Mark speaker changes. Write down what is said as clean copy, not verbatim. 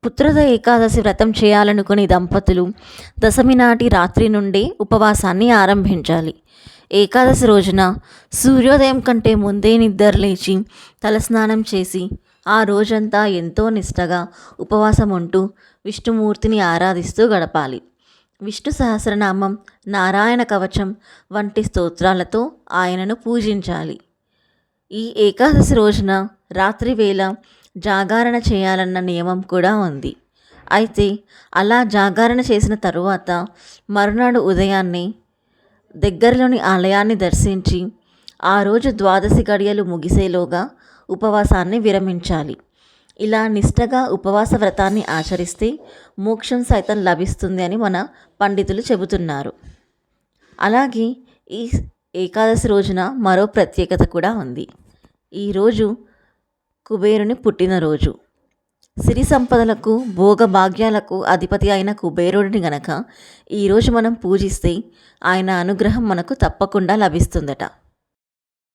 Speaker 1: పుత్రద ఏకాదశి వ్రతం చేయాలనుకునే దంపతులు దశమి నాటి రాత్రి నుండే ఉపవాసాన్ని ఆరంభించాలి. ఏకాదశి రోజున సూర్యోదయం కంటే ముందే నిద్ర లేచి తలస్నానం చేసి ఆ రోజంతా ఎంతో నిష్టగా ఉపవాసం ఉంటూ విష్ణుమూర్తిని ఆరాధిస్తూ గడపాలి. విష్ణు సహస్రనామం, నారాయణ కవచం వంటి స్తోత్రాలతో ఆయనను పూజించాలి. ఈ ఏకాదశి రోజున రాత్రి వేళ జాగరణ చేయాలన్న నియమం కూడా ఉంది. అయితే అలా జాగరణ చేసిన తరువాత మరునాడు ఉదయాన్నే దగ్గరలోని ఆలయాన్ని దర్శించి ఆ రోజు ద్వాదశి గడియలు ముగిసేలోగా ఉపవాసాన్ని విరమించాలి. ఇలా నిష్టగా ఉపవాస వ్రతాన్ని ఆచరిస్తే మోక్షం సైతం లభిస్తుంది అని మన పండితులు చెబుతున్నారు. అలాగే ఈ ఏకాదశి రోజున మరో ప్రత్యేకత కూడా ఉంది. ఈరోజు కుబేరుని పుట్టినరోజు. సిరి సంపదలకు భోగభాగ్యాలకు అధిపతి అయిన కుబేరుడిని గనక ఈరోజు మనం పూజిస్తే ఆయన అనుగ్రహం మనకు తప్పకుండా లభిస్తుందట.